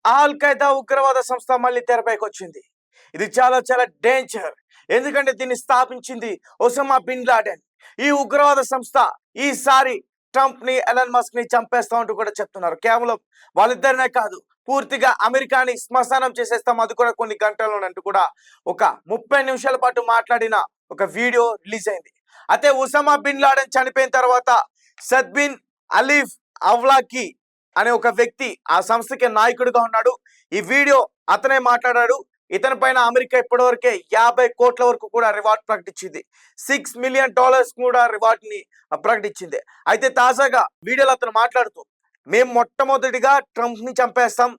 All Qaeda ఉగ్రవాద సంస్థ మళ్ళీ తెరపైకి వచ్చింది. ఇది చాలా చాలా డేంజర్. ఎందుకంటే దీన్ని స్థాపించింది ఒసామా బిన్ లాడెన్. ఈ ఉగ్రవాద సంస్థ ఈసారి ట్రంప్ ని, ఎలన్ మస్క్ ని చంపేస్తా అంటూ కూడా చెప్తున్నారు. కేవలం వాళ్ళిద్దరినే కాదు, పూర్తిగా అమెరికాని శ్మశానం చేసేస్తాం, అది కూడా కొన్ని గంటల్లోనంటూ కూడా ఒక 30 నిమిషాల పాటు మాట్లాడిన ఒక వీడియో రిలీజ్ అయింది. అయితే ఒసామా బిన్ లాడెన్ చనిపోయిన తర్వాత సద్బిన్ అలీఫ్ అవ్లాకి అనే ఒక వ్యక్తి ఆ సంస్థకి నాయకుడిగా ఉన్నాడు. ఈ వీడియో అతనే మాట్లాడాడు. ఇతని పైన అమెరికా ఇప్పటివరకే 50 కోట్ల వరకు కూడా రివార్డ్ ప్రకటించింది. $6 మిలియన్ కూడా రివార్డ్ ని ప్రకటించింది. అయితే తాజాగా వీడియోలో అతను మాట్లాడుతూ, మేము మొట్టమొదటిగా ట్రంప్ ని చంపేస్తాం,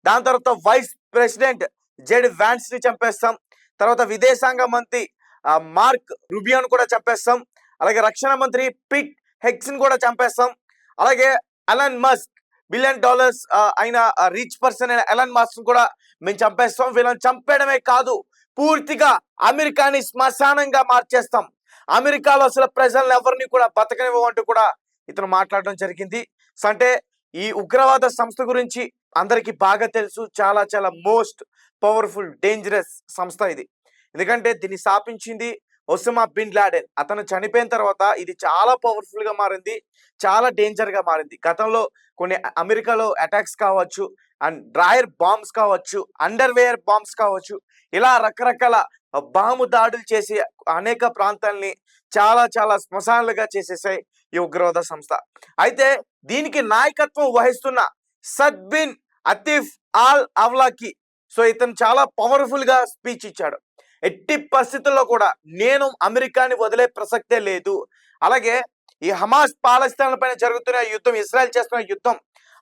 దాని తర్వాత వైస్ ప్రెసిడెంట్ జెడ్ వ్యాన్స్ ని చంపేస్తాం, తర్వాత విదేశాంగ మంత్రి మార్క్ రుబియోను కూడా చంపేస్తాం, అలాగే రక్షణ మంత్రి పిట్ హెగ్స్ ని కూడా చంపేస్తాం, అలాగే ఎలన్ మస్క్ $1 బిలియన్ అయిన రిచ్ పర్సన్ అయిన ఎలన్ మస్క్ కూడా మేము చంపేస్తాం. వీళ్ళని చంపేయడమే కాదు, పూర్తిగా అమెరికాని శ్మశానంగా మార్చేస్తాం, అమెరికాలో అసలు ప్రజలను ఎవరిని కూడా బతకనివ్వమంటూ కూడా ఇతను మాట్లాడడం జరిగింది. అంటే ఈ ఉగ్రవాద సంస్థ గురించి అందరికీ బాగా తెలుసు. చాలా చాలా మోస్ట్ పవర్ఫుల్ డేంజరస్ సంస్థ ఇది. ఎందుకంటే దీన్ని స్థాపించింది ఒసామా బిన్ లాడెన్. అతను చనిపోయిన తర్వాత ఇది చాలా పవర్ఫుల్ గా మారింది, చాలా డేంజర్ గా మారింది. గతంలో కొన్ని అమెరికాలో అటాక్స్ కావచ్చు, అండ్ డ్రాయర్ బాంబ్స్ కావచ్చు, అండర్వేర్ బాంబ్స్ కావచ్చు, ఇలా రకరకాల బాంబు దాడులు చేసి అనేక ప్రాంతాలని చాలా చాలా శ్మశానాలుగా చేసేసాయి ఈ ఉగ్రవాద సంస్థ. అయితే దీనికి నాయకత్వం వహిస్తున్న సద్బిన్ అతీఫ్ ఆల్ అవ్లాకి, సో ఇతను చాలా పవర్ఫుల్ గా స్పీచ్ ఇచ్చాడు. ఎట్టి పరిస్థితుల్లో కూడా నేను అమెరికాని వదిలే ప్రసక్తే లేదు. అలాగే ఈ హమాస్ పాలస్తీనా పైన జరుగుతున్న యుద్ధం, ఇజ్రాయెల్ చేస్తున్న యుద్ధం,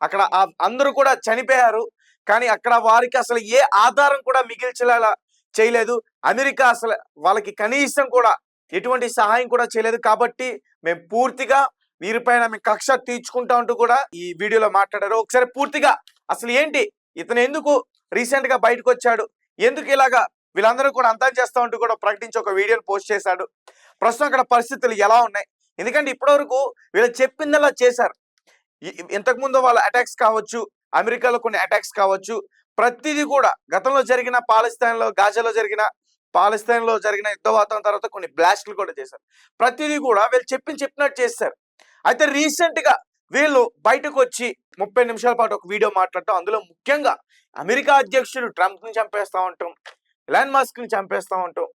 అక్కడ అందరూ కూడా చనిపోయారు, కానీ అక్కడ వారికి అసలు ఏ ఆధారం కూడా మిగిల్చేలా చేయలేదు. అమెరికా అసలు వాళ్ళకి కనీసం కూడా ఎటువంటి సహాయం కూడా చేయలేదు. కాబట్టి మేము పూర్తిగా వీరిపైన మేము కక్ష తీర్చుకుంటా అంటూ కూడా ఈ వీడియోలో మాట్లాడారు. ఒకసారి పూర్తిగా అసలు ఏంటి, ఇతను ఎందుకు రీసెంట్ గా బయటకు వచ్చాడు, ఎందుకు ఇలాగా వీళ్ళందరూ కూడా అంతం చేస్తా ఉంటూ కూడా ప్రకటించి ఒక వీడియోని పోస్ట్ చేశాడు, ప్రస్తుతం అక్కడ పరిస్థితులు ఎలా ఉన్నాయి, ఎందుకంటే ఇప్పటివరకు వీళ్ళు చెప్పిందలా చేశారు. ఇంతకుముందు వాళ్ళ అటాక్స్ కావచ్చు, అమెరికాలో కొన్ని అటాక్స్ కావచ్చు, ప్రతిదీ కూడా గతంలో జరిగిన గాజాలో జరిగిన యుద్ధ వాతావరణం తర్వాత కొన్ని బ్లాస్ట్లు కూడా చేశారు. ప్రతిదీ కూడా వీళ్ళు చెప్పినట్టు చేశారు. అయితే రీసెంట్ గా వీళ్ళు బయటకు వచ్చి 30 నిమిషాల పాటు ఒక వీడియో మాట్లాడటం, అందులో ముఖ్యంగా అమెరికా అధ్యక్షుడు ట్రంప్ ని చంపేస్తా ఉంటాం, ఎలాన్ మస్క్ ని చంపేస్తా ఉంటాం,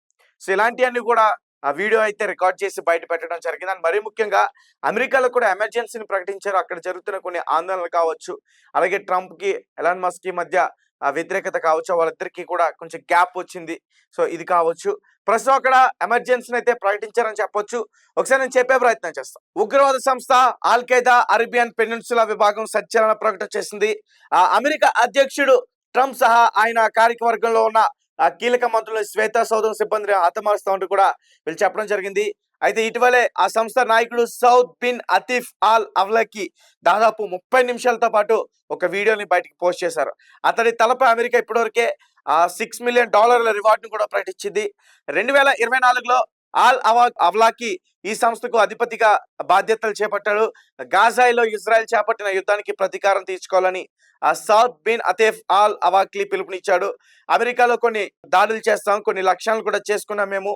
సో ఇలాంటివన్నీ కూడా ఆ వీడియో అయితే రికార్డ్ చేసి బయట పెట్టడం జరిగింది. అండ్ మరీ ముఖ్యంగా అమెరికాలో కూడా ఎమర్జెన్సీని ప్రకటించారు. అక్కడ జరుగుతున్న కొన్ని ఆందోళనలు కావచ్చు, అలాగే ట్రంప్ కి ఎలాన్ మస్క్ కి మధ్య వ్యతిరేకత కావచ్చు, వాళ్ళిద్దరికి కూడా కొంచెం గ్యాప్ వచ్చింది, సో ఇది కావచ్చు. ప్రస్తుతం అక్కడ ఎమర్జెన్సీని అయితే ప్రకటించారని చెప్పొచ్చు. ఒకసారి నేను చెప్పే ప్రయత్నం చేస్తాను. ఉగ్రవాద సంస్థ ఆల్ ఖైదా అరేబియన్ పెనిన్సులా విభాగం సంచలన ప్రకటన చేసింది. అమెరికా అధ్యక్షుడు ట్రంప్ సహా ఆయన కార్యవర్గంలో ఉన్న కీలక మంత్రులు శ్వేతా సౌధం సిబ్బందిని హతమారుస్తా ఉంటూ కూడా వీళ్ళు చెప్పడం జరిగింది. అయితే ఇటీవలే ఆ సంస్థ నాయకుడు సౌద్ బిన్ అతీఫ్ ఆల్ అవ్లాకి దాదాపు 30 నిమిషాలతో పాటు ఒక వీడియోని బయటకు పోస్ట్ చేశారు. అతడి తలపై అమెరికా ఇప్పటివరకే $6 మిలియన్ రివార్డ్ ను కూడా ప్రకటించింది. 2024లో ఆల్ అవ్లాకి ఈ సంస్థకు అధిపతిగా బాధ్యతలు చేపట్టాడు. గాజాలో ఇజ్రాయెల్ చేపట్టిన యుద్ధానికి ప్రతీకారం తీర్చుకోవాలని సౌద్ బిన్ అతీఫ్ ఆల్ అవ్లాకి పిలుపునిచ్చాడు. అమెరికాలో కొన్ని దాడులు చేస్తాం, కొన్ని లక్ష్యాలను కూడా చేసుకున్నాం, మేము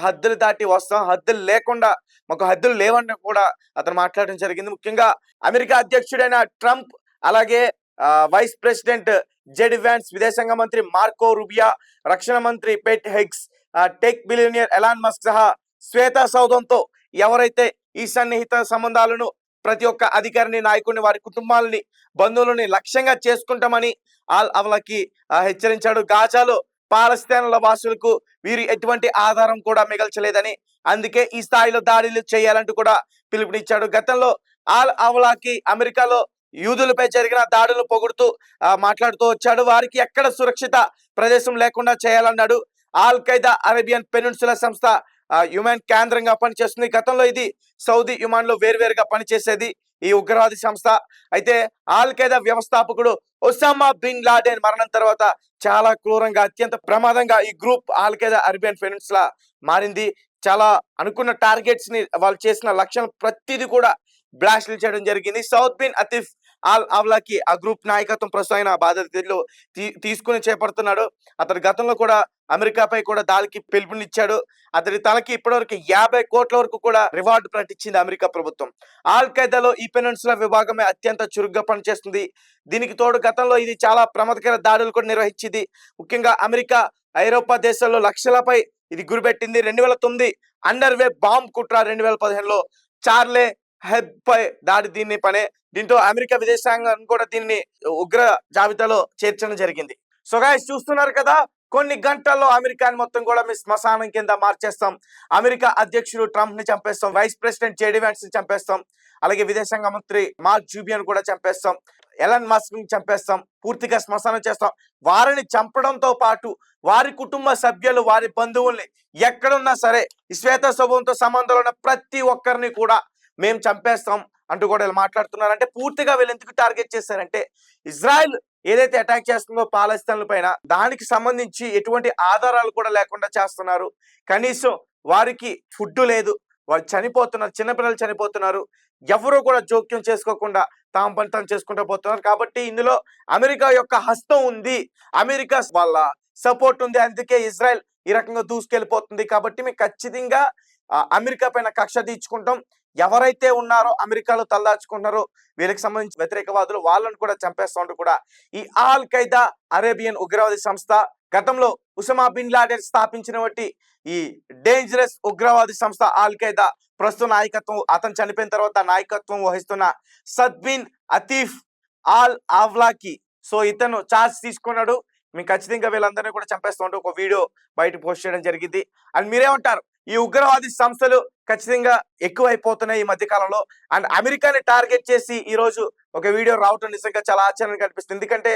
హద్దులు దాటి వస్తాం, హద్దులు లేకుండా మాకు హద్దులు లేవని కూడా అతను మాట్లాడడం జరిగింది. ముఖ్యంగా అమెరికా అధ్యక్షుడైన ట్రంప్, అలాగే వైస్ ప్రెసిడెంట్ జెడ్ వ్యాన్స్, విదేశాంగ మంత్రి మార్కో రుబియా, రక్షణ మంత్రి Pete Hegseth, tech billionaire Elon Musk సహా శ్వేతా సౌధంతో ఎవరైతే ఈ సన్నిహిత సంబంధాలను ప్రతి ఒక్క అధికారిని, నాయకుడిని, వారి కుటుంబాలని, బంధువులని లక్ష్యంగా చేసుకుంటామని ఆల్ అవ్లాకి హెచ్చరించాడు. గాజాలో పాలస్తీనాల వాసులకు వీరు ఎటువంటి ఆధారం కూడా మిగల్చలేదని, అందుకే ఈ స్థాయిలో దాడులు చేయాలంటూ కూడా పిలుపునిచ్చాడు. గతంలో ఆల్ అవ్లాకి అమెరికాలో యూదులపై జరిగిన దాడులను పొగుడుతూ మాట్లాడుతూ వచ్చాడు. వారికి ఎక్కడ సురక్షిత ప్రదేశం లేకుండా చేయాలన్నాడు. ఆల్ ఖైదా అరేబియన్ పెనిన్సులా సంస్థ యుమాన్ కేంద్రంగా పనిచేస్తుంది. గతంలో ఇది సౌదీ యుమాన్ లో వేరువేరుగా పనిచేసేది ఈ ఉగ్రవాది సంస్థ. అయితే ఆల్ ఖైదా వ్యవస్థాపకుడు ఒసామా బిన్ లాడెన్ మరణం తర్వాత చాలా క్రూరంగా, అత్యంత ప్రమాదంగా ఈ group all Qaeda Arabian peninsula మారింది. చాలా అనుకున్న టార్గెట్స్ ని, వాళ్ళు చేసిన లక్ష్యం ప్రతిదీ కూడా బ్లాస్ట్లు చేయడం జరిగింది. సౌద్ బిన్ అతీఫ్ ఆల్ అవలాకి ఆ గ్రూప్ నాయకత్వం ప్రస్తుతం ఆయన బాధ్యతలు తీసుకుని చేపడుతున్నాడు. అతడు గతంలో కూడా అమెరికాపై కూడా దాడికి పిలుపునిచ్చాడు. అతడి తలకి ఇప్పటివరకు 50 కోట్ల వరకు కూడా రివార్డు ప్రకటించింది అమెరికా ప్రభుత్వం. ఆల్ ఖైదాలో ఈ పెనిన్సులా విభాగమే అత్యంత చురుగ్గా పనిచేస్తుంది. దీనికి తోడు గతంలో ఇది చాలా ప్రమాదకర దాడులు కూడా నిర్వహించింది. ముఖ్యంగా అమెరికా, ఐరోపా దేశాల్లో లక్షలపై ఇది గురిపెట్టింది. 2009 అండర్వే బాంబ్ కుట్ర, 2015లో చార్లే హెబ్పై దాడి దీన్ని పనే. దీంతో అమెరికా విదేశాంగం కూడా దీన్ని ఉగ్ర జాబితాలో చేర్చడం జరిగింది. సో గైస్ చూస్తున్నారు కదా, కొన్ని గంటల్లో అమెరికాని మొత్తం కూడా మీ శ్మశానం కింద మార్చేస్తాం. అమెరికా అధ్యక్షుడు ట్రంప్ ని చంపేస్తాం, వైస్ ప్రెసిడెంట్ జేడీ వ్యాన్స్ ని చంపేస్తాం, అలాగే విదేశాంగ మంత్రి మార్క్ జూబియన్ కూడా చంపేస్తాం, ఎలన్ మస్క్ ని చంపేస్తాం, పూర్తిగా శ్మశానం చేస్తాం. వారిని చంపడంతో పాటు వారి కుటుంబ సభ్యులు, వారి బంధువుల్ని ఎక్కడున్నా సరే ఈ శ్వేత శుభంతో సంబంధంలో ఉన్న ప్రతి ఒక్కరిని కూడా మేము చంపేస్తాం అంటూ కూడా ఇలా మాట్లాడుతున్నారు. అంటే పూర్తిగా వీళ్ళు ఎందుకు టార్గెట్ చేశారంటే, ఇజ్రాయెల్ ఏదైతే అటాక్ చేస్తుందో పాలస్తీన్ల పైన, దానికి సంబంధించి ఎటువంటి ఆధారాలు కూడా లేకుండా చేస్తున్నారు. కనీసం వారికి ఫుడ్ లేదు, వాళ్ళు చనిపోతున్నారు, చిన్నపిల్లలు చనిపోతున్నారు. ఎవరు కూడా జోక్యం చేసుకోకుండా తాము పని తాము చేసుకుంటూ పోతున్నారు. కాబట్టి ఇందులో అమెరికా యొక్క హస్తం ఉంది, అమెరికా వాళ్ళ సపోర్ట్ ఉంది. అందుకే ఇజ్రాయెల్ ఈ రకంగా దూసుకెళ్ళిపోతుంది. కాబట్టి మేము ఖచ్చితంగా అమెరికా పైన కక్ష తీర్చుకుంటాం. ఎవరైతే ఉన్నారో అమెరికాలో తలదాచుకుంటున్నారో వీళ్ళకి సంబంధించి వ్యతిరేకవాదులు, వాళ్ళని కూడా చంపేస్తూ కూడా ఈ ఆల్ ఖైదా అరేబియన్ ఉగ్రవాది సంస్థ, గతంలో ఉసమా బిన్ లాడెన్ స్థాపించినటువంటి ఈ డేంజరస్ ఉగ్రవాది సంస్థ ఆల్ ఖైదా ప్రస్తుత నాయకత్వం, అతను చనిపోయిన తర్వాత నాయకత్వం వహిస్తున్న సద్బిన్ అతీఫ్ ఆల్ ఆవ్లాకి, సో ఇతను చార్జ్ తీసుకున్నాడు. మేము ఖచ్చితంగా వీళ్ళందరినీ కూడా చంపేస్తూ ఒక వీడియో బయట పోస్ట్ చేయడం జరిగింది. అండ్ మీరేమంటారు? ఈ ఉగ్రవాది సంస్థలు ఖచ్చితంగా ఎక్కువైపోతున్నాయి ఈ మధ్య కాలంలో. అండ్ అమెరికాని టార్గెట్ చేసి ఈ రోజు ఒక వీడియో రావటం నిజంగా చాలా ఆశ్చర్యంగా కనిపిస్తుంది. ఎందుకంటే